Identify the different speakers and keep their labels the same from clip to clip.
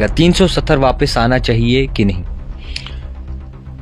Speaker 1: 370 वापस आना चाहिए कि नहीं?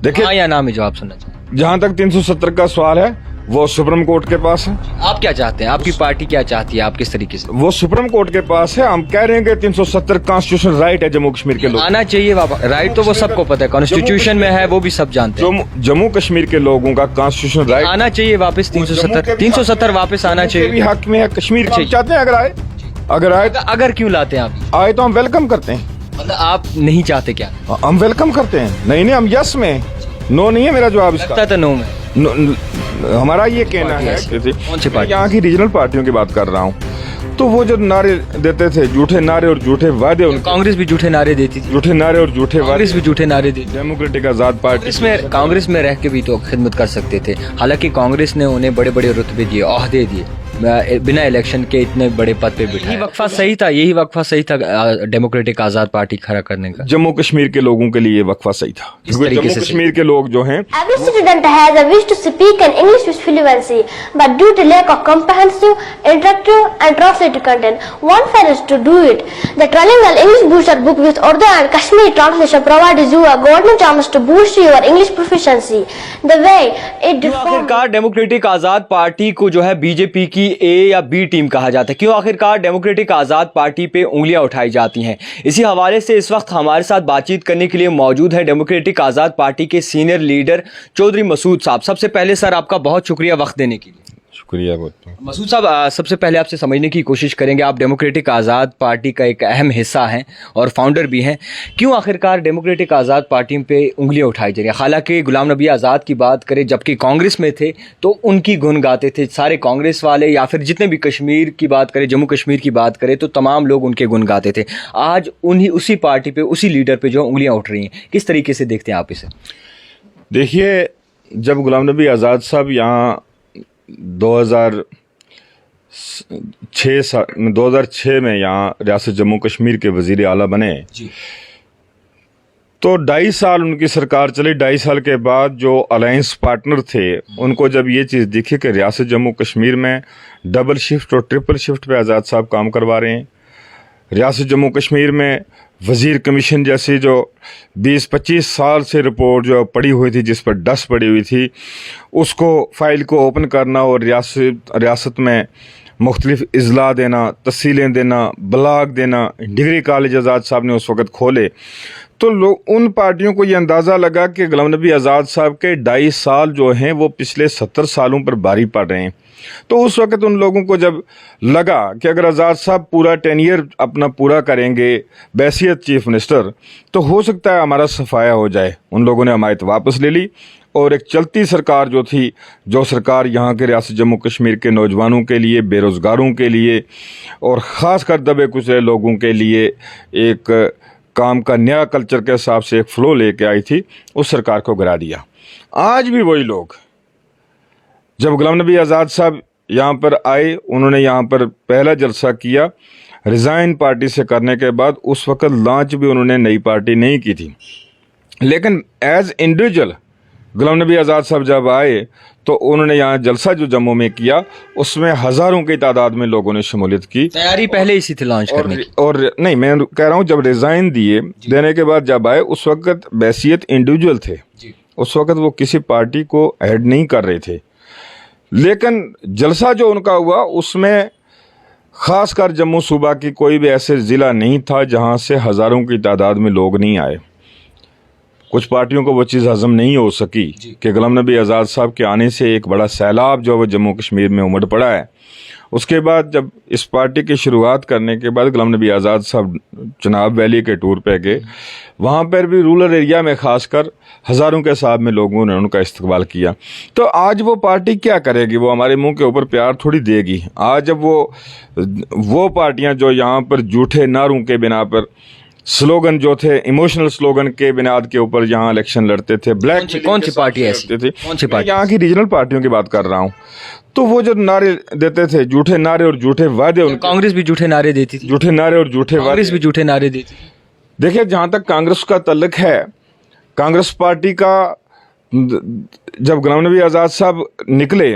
Speaker 2: देखिए,
Speaker 1: हाँ या ना में जवाब सुनना चाहिए।
Speaker 2: जहां तक 370 का सवाल है वो सुप्रीम कोर्ट के पास है।
Speaker 1: आप क्या चाहते हैं? आपकी पार्टी क्या चाहती है? आप किस तरीके से?
Speaker 2: वो सुप्रीम कोर्ट के पास है। हम कह रहे हैं कि 370 कॉन्स्टिट्यूशनल राइट है जम्मू कश्मीर के लोग।
Speaker 1: आना चाहिए वापस। राइट तो वो सबको पता है, कॉन्स्टिट्यूशन में है, वो भी सब जानते हैं।
Speaker 2: जम्मू कश्मीर के लोगों का कॉन्स्टिट्यूशनल राइट
Speaker 1: आना चाहिए वापस 370 वापस आना
Speaker 2: भी
Speaker 1: चाहिए।
Speaker 2: हक में है। कश्मीर हम चाहते हैं अगर आए
Speaker 1: अगर क्यों लाते हैं आप?
Speaker 2: आए तो हम वेलकम करते हैं।
Speaker 1: मतलब आप नहीं चाहते क्या?
Speaker 2: हम वेलकम करते हैं। नहीं हम यस में, नो नहीं है मेरा जवाब इसका।
Speaker 1: लगता तो नो में।
Speaker 2: हमारा ये कहना है
Speaker 1: कौन सी पार्टी?
Speaker 2: यहाँ की रीजनल पार्टियों की बात कर रहा हूँ, तो वो जो नारे देते थे, झूठे नारे और झूठे वादे,
Speaker 1: कांग्रेस भी झूठे नारे देती थी।
Speaker 2: झूठे नारे और झूठे वादे,
Speaker 1: कांग्रेस भी झूठे नारे देती।
Speaker 2: डेमोक्रेटिक आजाद पार्टी
Speaker 1: इसमें कांग्रेस में रह के भी तो खिदमत कर सकते थे। हालांकि कांग्रेस ने उन्हें बड़े बड़े रुतबे दिए, ओहदे दिए, बिना इलेक्शन के इतने बड़े पद पे बिठाया। यही वक्फा सही था, यही वक्फा सही था डेमोक्रेटिक आजाद पार्टी खड़ा करने का।
Speaker 2: जम्मू कश्मीर के लोगों के लिए वक्फा सही था। क्योंकि जम्मू कश्मीर के लोग जो हैं,
Speaker 3: Every student has a wish to speak in English with fluency, but due to lack of comprehensive, interactive and translated content, one fails to do it. The trilingual English Booster book with Urdu and Kashmiri translation provides you a golden chance to boost your English proficiency. The way it deforms.
Speaker 1: आखिरकार democratic आजाद party को जो है BJP की ए या B team कहा जाता है। क्यों आखिरकार डेमोक्रेटिक आजाद पार्टी पे उंगलियां उठाई जाती हैं? इसी हवाले से इस वक्त हमारे साथ बातचीत करने के लिए मौजूद है डेमोक्रेटिक आजाद पार्टी के सीनियर लीडर चौधरी मसूद साहब। सबसे पहले सर आपका बहुत शुक्रिया वक्त देने के लिए।
Speaker 2: शुक्रिया बहुत।
Speaker 1: मसूद साहब, सबसे पहले आपसे समझने की कोशिश करेंगे, आप डेमोक्रेटिक आज़ाद पार्टी का एक अहम हिस्सा हैं और फाउंडर भी हैं। क्यों आखिरकार डेमोक्रेटिक आज़ाद पार्टी पे उंगलियां उठाई जा रही हैं? हालांकि गुलाम नबी आज़ाद की बात करें, जबकि कांग्रेस में थे तो उनकी गुन गाते थे सारे कांग्रेस वाले, या फिर जितने भी कश्मीर की बात करें, जम्मू कश्मीर की बात करें तो तमाम लोग उनके गुन गाते थे। आज उसी पार्टी पर, उसी लीडर पर जो उंगलियाँ उठ रही हैं, किस तरीके से देखते हैं आप इसे?
Speaker 2: देखिए, जब गुलाम नबी आज़ाद साहब यहाँ 2006 में यहाँ रियासत जम्मू कश्मीर के वज़ीर आला बने
Speaker 1: जी,
Speaker 2: तो 2.5 साल उनकी सरकार चली। 2.5 साल के बाद जो अलायंस पार्टनर थे, उनको जब ये चीज़ दिखी कि रियासत जम्मू कश्मीर में डबल शिफ्ट और ट्रिपल शिफ्ट पे आज़ाद साहब काम करवा रहे हैं, रियासत जम्मू कश्मीर में वज़ीर कमीशन जैसी जो 20-25 साल से रिपोर्ट जो पड़ी हुई थी, जिस पर डस्ट पड़ी हुई थी, उसको फाइल को ओपन करना और रियासत में मुख्तलिफ इजला देना, तस्सीलें देना, ब्लॉक देना, डिग्री कॉलेज आज़ाद साहब ने उस वक़्त खोले, तो लोग, उन पार्टियों को ये अंदाज़ा लगा कि गुलाम नबी आज़ाद साहब के 2.5 साल जो हैं वो पिछले 70 सालों पर भारी पड़ रहे हैं। तो उस वक़्त उन लोगों को जब लगा कि अगर आज़ाद साहब पूरा टेनियर अपना पूरा करेंगे बैसियत चीफ मिनिस्टर, तो हो सकता है हमारा सफाया हो जाए। उन लोगों ने हमायत वापस ले ली और एक चलती सरकार जो थी, जो सरकार यहाँ के रियासत जम्मू कश्मीर के नौजवानों के लिए, बेरोज़गारों के लिए और ख़ास कर दबे कुचले लोगों के लिए एक काम का नया कल्चर के हिसाब से एक फ़्लो लेके आई थी, उस सरकार को गिरा दिया। आज भी वही लोग, जब गुलाम नबी आज़ाद साहब यहाँ पर आए, उन्होंने यहाँ पर पहला जलसा किया रिज़ाइन पार्टी से करने के बाद। उस वक़्त लॉन्च भी उन्होंने नई पार्टी नहीं की थी, लेकिन एज़ इंडिविजुअल गुलाम नबी आज़ाद साहब जब आए तो उन्होंने यहाँ जलसा जो जम्मू में किया, उसमें हज़ारों की तादाद में लोगों ने शमूलियत की।
Speaker 1: तैयारी पहले इसी थी लॉन्च करने की।
Speaker 2: और नहीं, मैं कह रहा हूँ, जब रिज़ाइन देने के बाद जब आए, उस वक़्त बैसियत इंडिविजुअल थे, उस वक़्त वो किसी पार्टी को ऐड नहीं कर रहे थे। लेकिन जलसा जो उनका हुआ, उसमें ख़ास कर जम्मू सूबा की कोई भी ऐसे ज़िला नहीं था जहाँ से हज़ारों की तादाद में लोग नहीं आए। कुछ पार्टियों को वो चीज़ हज़म नहीं हो सकी कि गुलाम नबी आज़ाद साहब के आने से एक बड़ा सैलाब जो है जम्मू कश्मीर में उमड़ पड़ा है। उसके बाद जब इस पार्टी की शुरुआत करने के बाद गुलाम नबी आज़ाद साहब चनाब वैली के टूर पे गए, वहाँ पर भी रूरल एरिया में ख़ासकर हज़ारों के हिसाब में लोगों ने उनका इस्तकबाल किया। तो आज वो पार्टी क्या करेगी? वो हमारे मुंह के ऊपर प्यार थोड़ी देगी। आज जब वो पार्टियाँ जो यहाँ पर झूठे नारों के बिना पर, स्लोगन जो थे, इमोशनल स्लोगन के बिनाद के ऊपर यहाँ इलेक्शन लड़ते थे, ब्लैक
Speaker 1: कौन सी पार्टी ऐसी
Speaker 2: थी?
Speaker 1: कौन सी पार्टी?
Speaker 2: यहाँ की रीजनल पार्टियों की बात कर रहा हूँ। तो वो जो नारे देते थे, झूठे नारे और झूठे वादे,
Speaker 1: कांग्रेस भी झूठे नारे देती थी।
Speaker 2: झूठे नारे और झूठे वादे,
Speaker 1: कांग्रेस भी झूठे नारे देती थी।
Speaker 2: देखिए, जहाँ तक कांग्रेस का तल्लुक है, कांग्रेस पार्टी का जब गुलाम नबी आज़ाद साहब निकले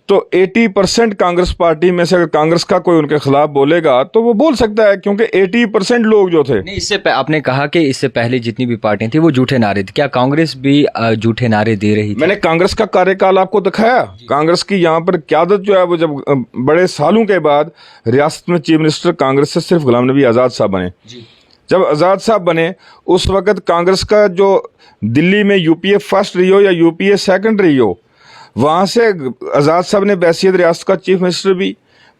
Speaker 2: तो 80% कांग्रेस पार्टी में से अगर कांग्रेस का कोई उनके खिलाफ बोलेगा तो वो बोल सकता है, क्योंकि 80% लोग जो थे।
Speaker 1: नहीं, आपने कहा कि इससे पहले जितनी भी पार्टियां थी वो झूठे नारे थे, क्या कांग्रेस भी झूठे नारे दे रही थी?
Speaker 2: मैंने कांग्रेस का कार्यकाल आपको दिखाया। कांग्रेस की यहाँ पर क्यादत जो है वो जब बड़े सालों के बाद रियासत में चीफ मिनिस्टर कांग्रेस से सिर्फ गुलाम नबी आज़ाद साहब बने। जब आज़ाद साहब बने उस वक़्त कांग्रेस का जो दिल्ली में यूपीए फर्स्ट रही हो या यूपीए सेकंड रही हो, वहाँ से आज़ाद साहब ने बैसियत रियासत का चीफ मिनिस्टर भी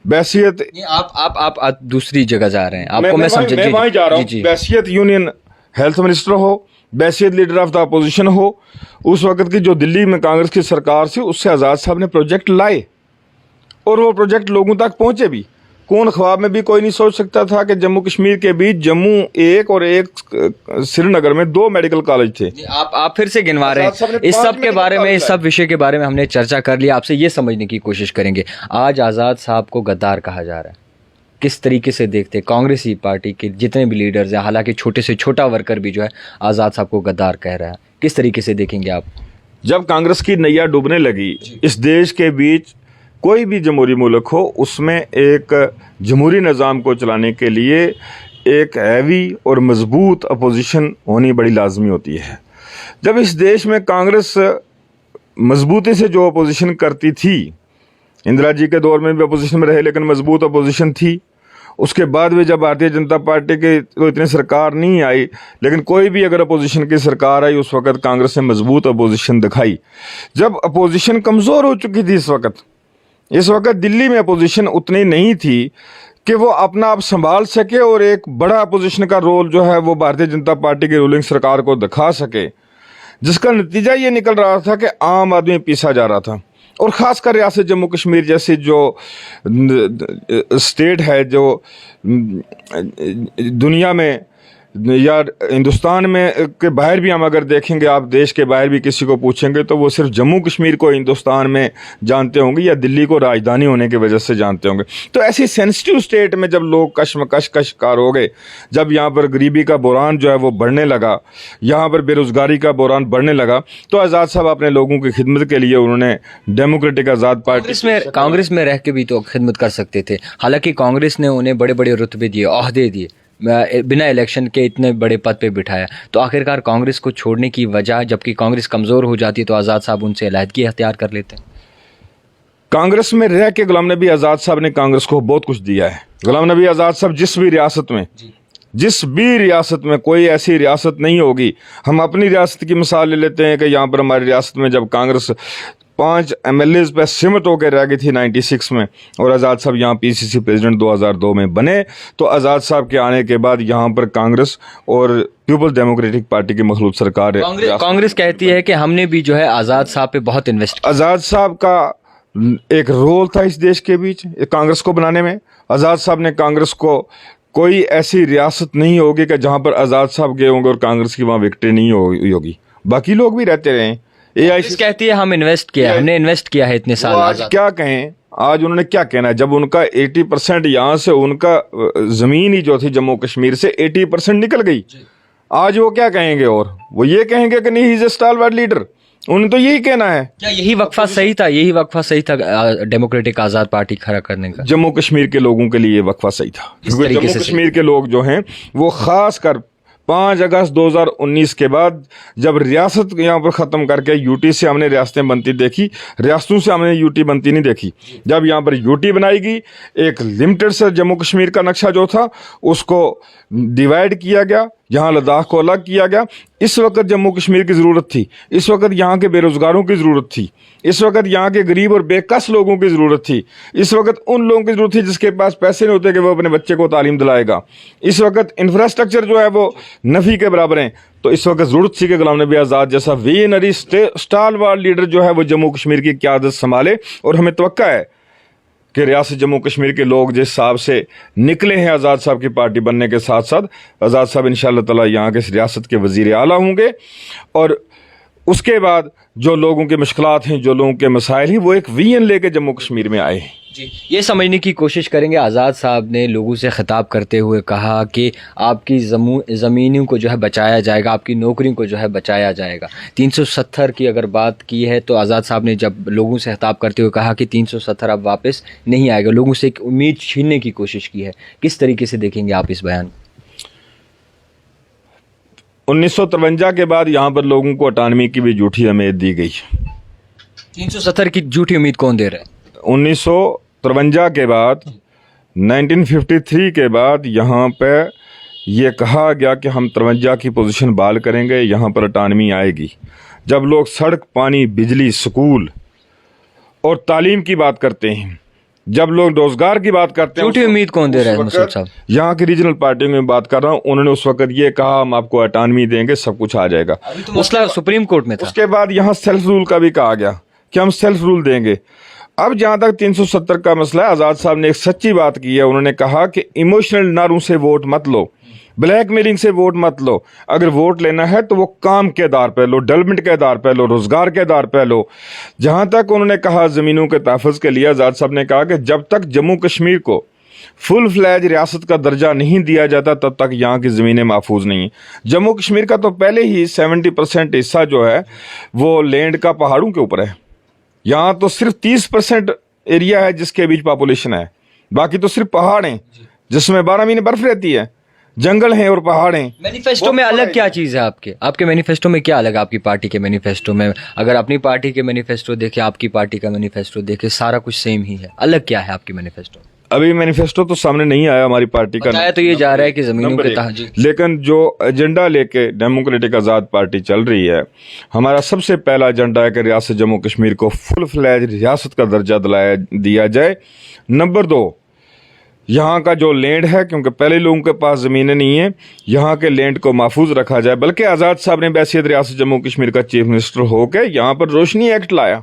Speaker 2: बैसियत।
Speaker 1: आप दूसरी जगह जा रहे हैं, आपको मैं समझ
Speaker 2: मैं वहीं जा रहा हूँ। बैसियत यूनियन हेल्थ मिनिस्टर हो, बैसियत लीडर ऑफ द अपोजिशन हो, उस वक़्त की जो दिल्ली में कांग्रेस की सरकार थी उससे आज़ाद साहब ने प्रोजेक्ट लाए और वो प्रोजेक्ट लोगों तक पहुँचे भी। कौन ख्वाब में भी कोई नहीं सोच सकता था कि जम्मू कश्मीर के बीच जम्मू एक और एक श्रीनगर में 2 मेडिकल कॉलेज थे।
Speaker 1: आप फिर से गिनवा रहे हैं। इस सब के बारे में, इस सब विषय के बारे में हमने चर्चा कर लिया। आपसे ये समझने की कोशिश करेंगे, आज आज़ाद साहब को गद्दार कहा जा रहा है, किस तरीके से देखते? कांग्रेसी पार्टी के जितने भी लीडर्स हैं, हालांकि छोटे से छोटा वर्कर भी जो है आज़ाद साहब को गद्दार कह रहा है, किस तरीके से देखेंगे आप?
Speaker 2: जब कांग्रेस की नैया डूबने लगी, इस देश के बीच कोई भी जमहूरी मुल्क हो उसमें एक जमहूरी निज़ाम को चलाने के लिए एक हैवी और मजबूत अपोजिशन होनी बड़ी लाजमी होती है। जब इस देश में कांग्रेस मजबूती से जो अपोजिशन करती थी, इंदिरा जी के दौर में भी अपोजिशन में रहे लेकिन मजबूत अपोजिशन थी, उसके बाद भी जब भारतीय जनता पार्टी की तो इतनी सरकार नहीं आई, लेकिन कोई भी अगर अपोजिशन की सरकार आई उस वक़्त कांग्रेस ने मजबूत अपोजिशन दिखाई। जब अपोजिशन कमज़ोर हो चुकी थी, इस वक्त दिल्ली में अपोजिशन उतनी नहीं थी कि वो अपना आप संभाल सके और एक बड़ा अपोजिशन का रोल जो है वो भारतीय जनता पार्टी की रूलिंग सरकार को दिखा सके, जिसका नतीजा ये निकल रहा था कि आम आदमी पीसा जा रहा था। और ख़ासकर रियासत जम्मू कश्मीर जैसी जो स्टेट है, जो दुनिया में या हिंदुस्तान में के बाहर भी हम अगर देखेंगे, आप देश के बाहर भी किसी को पूछेंगे तो वो सिर्फ जम्मू कश्मीर को हिंदुस्तान में जानते होंगे या दिल्ली को राजधानी होने की वजह से जानते होंगे। तो ऐसी सेंसिटिव स्टेट में जब लोग कश्मकश का शिकार हो गए, जब यहाँ पर गरीबी का बुरान जो है वो बढ़ने लगा, यहाँ पर बेरोज़गारी का बुरान बढ़ने लगा, तो आज़ाद साहब अपने लोगों की खिदमत के लिए उन्होंने डेमोक्रेटिक आज़ाद पार्टी
Speaker 1: कांग्रेस में रह के भी तो खिदमत कर सकते थे। हालांकि कांग्रेस ने उन्हें बड़े बड़े रुतबे दिए, ओहदे दिए, बिना इलेक्शन के इतने बड़े पद पे बिठाया, तो आखिरकार कांग्रेस को छोड़ने की वजह, जबकि कांग्रेस कमज़ोर हो जाती है तो आज़ाद साहब उनसे अलहदगी अख्तियार कर लेते हैं।
Speaker 2: कांग्रेस में रह के गुलाम नबी आज़ाद साहब ने कांग्रेस को बहुत कुछ दिया है। गुलाम नबी आज़ाद साहब जिस भी रियासत में कोई ऐसी रियासत नहीं होगी, हम अपनी रियासत की मिसाल ले लेते हैं कि यहाँ पर हमारी रियासत में जब कांग्रेस 5 MLAs पे सिमट होकर रह गई थी 96 में, और आज़ाद साहब यहाँ PCC प्रेसिडेंट 2002 में बने, तो आज़ाद साहब के आने के बाद यहाँ पर कांग्रेस और पीपल्स डेमोक्रेटिक पार्टी की मखलूत सरकार है।
Speaker 1: कांग्रेस कहती है कि हमने भी जो है आज़ाद साहब पे बहुत इन्वेस्ट किया।
Speaker 2: आज़ाद साहब का एक रोल था इस देश के बीच कांग्रेस को बनाने में। आज़ाद साहब ने कांग्रेस को, कोई ऐसी रियासत नहीं होगी कि जहाँ पर आज़ाद साहब गए होंगे और कांग्रेस की वहाँ विक्ट्री नहीं होगी, बाकी लोग भी रहते रहे।
Speaker 1: AIC कहती है हमने इन्वेस्ट किया है इतने साल।
Speaker 2: आज क्या कहें, आज उन्होंने क्या कहना है, जब उनका 80% यहाँ से उनका ज़मीन ही जो थी जम्मू कश्मीर से 80% निकल गई, आज वो क्या कहेंगे? और वो ये कहेंगे कि नहीं, ही इज ए स्टालवर्ड लीडर। उन्हें तो यही कहना है।
Speaker 1: क्या यही वक्फा सही था डेमोक्रेटिक आज़ाद पार्टी खड़ा करने का?
Speaker 2: जम्मू कश्मीर के लोगों के लिए ये वक्फा सही था, क्योंकि जम्मू कश्मीर के लोग जो हैं वो ख़ास कर 5 अगस्त 2019 के बाद जब रियासत यहाँ पर ख़त्म करके यूटी से हमने रियासतें बनती देखी, रियासतों से हमने यूटी बनती नहीं देखी। जब यहाँ पर यूटी बनाई गई, एक लिमिटेड से जम्मू कश्मीर का नक्शा जो था उसको डिवाइड किया गया, यहाँ लद्दाख को अलग किया गया। इस वक्त जम्मू कश्मीर की ज़रूरत थी, इस वक्त यहाँ के बेरोज़गारों की ज़रूरत थी, इस वक्त यहाँ के गरीब और बेकस लोगों की ज़रूरत थी, इस वक्त उन लोगों की ज़रूरत थी जिसके पास पैसे नहीं होते कि वो अपने बच्चे को तालीम दिलाएगा। इस वक्त इंफ्रास्ट्रक्चर जो है वो नफ़ी के बराबर हैं। तो इस वक्त ज़रूरत थी कि गुलाम नबी आज़ाद जैसा विजनरी स्टालवर्ड लीडर जो है वो जम्मू कश्मीर की क़यादत संभाले। और हमें तवक्का है कि रियासत जम्मू कश्मीर के लोग जिस हिसाब से निकले हैं आज़ाद साहब की पार्टी बनने के साथ साथ, आज़ाद साहब इंशाअल्लाह ताला यहाँ के रियासत के वज़ीर आला होंगे। और उसके बाद जो लोगों की मुश्किलात हैं, जो लोगों के मसाइल हैं, वो एक विजन लेके जम्मू कश्मीर में आए हैं।
Speaker 1: جی یہ سمجھنے کی کوشش کریں گے آزاد صاحب نے لوگوں سے خطاب کرتے ہوئے کہا کہ آپ کی زمینوں کو جو ہے بچایا جائے گا، آپ کی نوکریوں کو جو ہے بچایا جائے گا۔ 370 کی اگر بات کی ہے تو آزاد صاحب نے جب لوگوں سے خطاب کرتے ہوئے کہا کہ 370 اب واپس نہیں آئے گا، لوگوں سے ایک امید چھیننے کی کوشش کی ہے، کس طریقے سے دیکھیں گے آپ اس بیان کو؟
Speaker 2: 1953 کے بعد یہاں پر لوگوں کو اٹانوی کی بھی جھوٹی امید دی گئی۔
Speaker 1: 370 کی جھوٹی امید کون دے رہا ہے؟
Speaker 2: 1953 کے بعد 1953 کے بعد یہاں پہ یہ کہا گیا کہ ہم 53 کی پوزیشن بحال کریں گے، یہاں پر اٹانوی آئے گی۔ جب لوگ سڑک، پانی، بجلی، سکول اور تعلیم کی بات کرتے ہیں، جب لوگ روزگار کی بات کرتے ہیں،
Speaker 1: جھوٹی امید کون دے رہا ہے مسعود صاحب؟
Speaker 2: یہاں کی ریجنل پارٹیوں میں بات کر رہا ہوں، انہوں نے اس وقت یہ کہا ہم آپ کو اٹانوی دیں گے، سب کچھ آ جائے گا۔
Speaker 1: مسئلہ سپریم کورٹ میں تھا۔
Speaker 2: اس کے بعد یہاں سیلف رول کا بھی کہا گیا کہ ہم سیلف رول دیں گے۔ اب جہاں تک 370 کا مسئلہ ہے، آزاد صاحب نے ایک سچی بات کی ہے، انہوں نے کہا کہ ایموشنل نعروں سے ووٹ مت لو، بلیک میلنگ سے ووٹ مت لو، اگر ووٹ لینا ہے تو وہ کام کے آدھار پہ لو، ڈیولپمنٹ کے آدھار پہ لو، روزگار کے آدھار پہ لو۔ جہاں تک انہوں نے کہا زمینوں کے تحفظ کے لیے، آزاد صاحب نے کہا کہ جب تک جموں کشمیر کو فل فلیج ریاست کا درجہ نہیں دیا جاتا تب تک یہاں کی زمینیں محفوظ نہیں ہیں۔ جموں کشمیر کا تو پہلے ہی 70% حصہ جو ہے وہ لینڈ کا پہاڑوں کے اوپر ہے، یہاں تو صرف 30% ایریا ہے جس کے بیچ پاپولیشن ہے، باقی تو صرف پہاڑ ہیں جس میں 12 مہینے برف رہتی ہے، جنگل ہیں اور پہاڑ ہیں۔
Speaker 1: مینیفیسٹو میں الگ کیا چیز ہے آپ کے مینیفیسٹو میں کیا الگ ہے آپ کی پارٹی کے مینیفیسٹو میں؟ اگر اپنی پارٹی کے مینیفیسٹو دیکھیں، آپ کی پارٹی کا مینیفیسٹو دیکھیں، سارا کچھ سیم ہی ہے، الگ کیا ہے آپ کی مینیفیسٹو؟
Speaker 2: ابھی مینیفیسٹو تو سامنے نہیں آیا ہماری پارٹی کا،
Speaker 1: بتایا تو یہ جا رہا ہے کہ زمینوں کے تحفظ،
Speaker 2: لیکن جو ایجنڈا لے کے ڈیموکریٹک آزاد پارٹی چل رہی ہے، ہمارا سب سے پہلا ایجنڈا ہے کہ ریاست جموں کشمیر کو فل فلیج ریاست کا درجہ دیا جائے۔ نمبر 2، یہاں کا جو لینڈ ہے، کیونکہ پہلے لوگوں کے پاس زمینیں نہیں ہیں، یہاں کے لینڈ کو محفوظ رکھا جائے۔ بلکہ آزاد صاحب نے بحیثیت ریاست جموں کشمیر کا چیف منسٹر ہو کے یہاں پر روشنی ایکٹ لایا،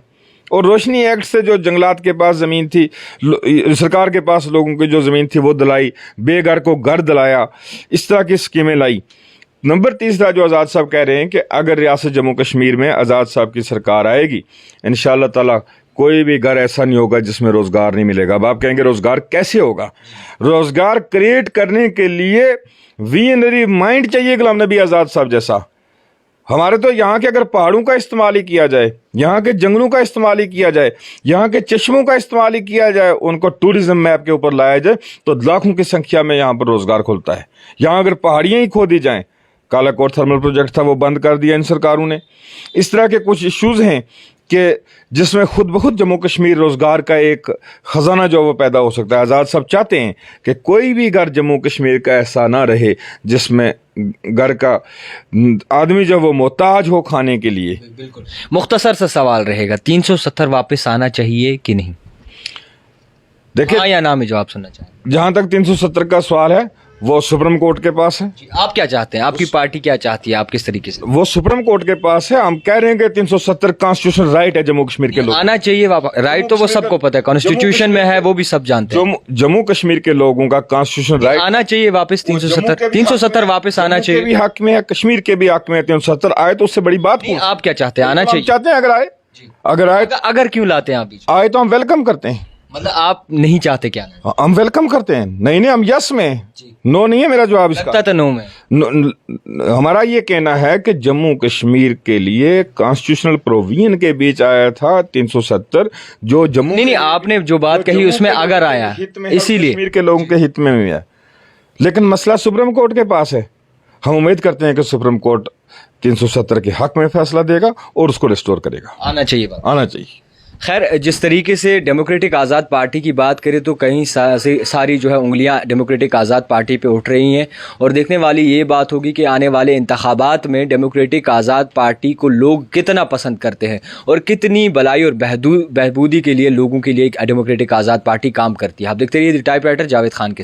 Speaker 2: اور روشنی ایکٹ سے جو جنگلات کے پاس زمین تھی، سرکار کے پاس لوگوں کی جو زمین تھی وہ دلائی، بے گھر کو گھر دلایا، اس طرح کی اسکیمیں لائی۔ نمبر 3 جو آزاد صاحب کہہ رہے ہیں کہ اگر ریاست جموں کشمیر میں آزاد صاحب کی سرکار آئے گی، انشاءاللہ تعالیٰ کوئی بھی گھر ایسا نہیں ہوگا جس میں روزگار نہیں ملے گا۔ اب آپ کہیں گے روزگار کیسے ہوگا؟ روزگار کریٹ کرنے کے لیے ویژنری مائنڈ چاہیے غلام نبی آزاد صاحب جیسا۔ ہمارے تو یہاں کے اگر پہاڑوں کا استعمال ہی کیا جائے، یہاں کے جنگلوں کا استعمال ہی کیا جائے، یہاں کے چشموں کا استعمال ہی کیا جائے، ان کو ٹورزم میپ کے اوپر لایا جائے تو لاکھوں کی سنکھیا میں یہاں پر روزگار کھلتا ہے۔ یہاں اگر پہاڑیاں ہی کھو دی جائیں، کالا کوٹ تھرمل پروجیکٹ تھا وہ بند کر دیا ان سرکاروں نے۔ اس طرح کے کچھ ایشوز ہیں کہ جس میں خود بخود جموں کشمیر روزگار کا ایک خزانہ جو وہ پیدا ہو سکتا ہے۔ آزاد صاحب چاہتے ہیں کہ کوئی بھی گھر جموں کشمیر کا ایسا نہ رہے جس میں گھر کا آدمی جو وہ محتاج ہو کھانے کے لیے۔
Speaker 1: بالکل مختصر سا سوال رہے گا، 370 واپس آنا چاہیے کہ نہیں؟
Speaker 2: دیکھیں،
Speaker 1: ہاں یا نا میں جواب سننا چاہیں۔
Speaker 2: جہاں تک 370 کا سوال ہے وہ سپریم کورٹ کے پاس ہے۔
Speaker 1: آپ کیا چاہتے ہیں؟ آپ کی پارٹی کیا چاہتی ہے؟ آپ کس طریقے سے؟
Speaker 2: وہ سپریم کورٹ کے پاس ہے۔ ہم کہہ رہے ہیں کہ 370 کانسٹیٹیوشن رائٹ ہے جموں کشمیر کے لوگ،
Speaker 1: آنا چاہیے واپس۔ رائٹ تو وہ سب کو پتہ ہے، کانسٹیٹیوشن میں ہے، وہ بھی سب جانتے ہیں۔
Speaker 2: جموں کشمیر کے لوگوں کا کانسٹیٹیوشن رائٹ
Speaker 1: آنا چاہیے واپس 370 واپس آنا چاہیے۔
Speaker 2: بھی حق میں ہے، کشمیر کے بھی حق میں ہے۔ 370 آئے تو اس سے بڑی بات کون؟
Speaker 1: آپ کیا چاہتے ہیں؟ آنا چاہیے؟
Speaker 2: چاہتے ہیں اگر آئے
Speaker 1: اگر کیوں لاتے ہیں آپ بیچ؟
Speaker 2: آئے تو ہم ویلکم کرتے ہیں۔
Speaker 1: مطلب آپ نہیں چاہتے کیا؟
Speaker 2: ہم ویلکم کرتے ہیں، نہیں ہم یس میں، نو نہیں ہے میرا جواب اس کا۔
Speaker 1: لگتا تو نو میں۔
Speaker 2: ہمارا یہ کہنا ہے کہ جموں کشمیر کے لیے کانسٹیٹیوشنل پروویژن کے بیچ آیا تھا 370، جو جموں
Speaker 1: نہیں آپ نے جو بات کہی اس میں اگر آیا، اسی لیے
Speaker 2: کشمیر کے لوگوں کے ہت میں بھی ہے، لیکن مسئلہ سپریم کورٹ کے پاس ہے۔ ہم امید کرتے ہیں کہ سپریم کورٹ 370 کے حق میں فیصلہ دے گا اور اس کو ریسٹور کرے گا۔
Speaker 1: آنا چاہیے بات،
Speaker 2: آنا چاہیے۔
Speaker 1: خیر جس طریقے سے ڈیموکریٹک آزاد پارٹی کی بات کریں تو کئی ساری جو ہے انگلیاں ڈیموکریٹک آزاد پارٹی پہ اٹھ رہی ہیں، اور دیکھنے والی یہ بات ہوگی کہ آنے والے انتخابات میں ڈیموکریٹک آزاد پارٹی کو لوگ کتنا پسند کرتے ہیں اور کتنی بھلائی اور بہبودی کے لیے لوگوں کے لیے ایک ڈیموکریٹک آزاد پارٹی کام کرتی ہے۔ آپ دیکھتے رہیے the type writer Javed Khan کے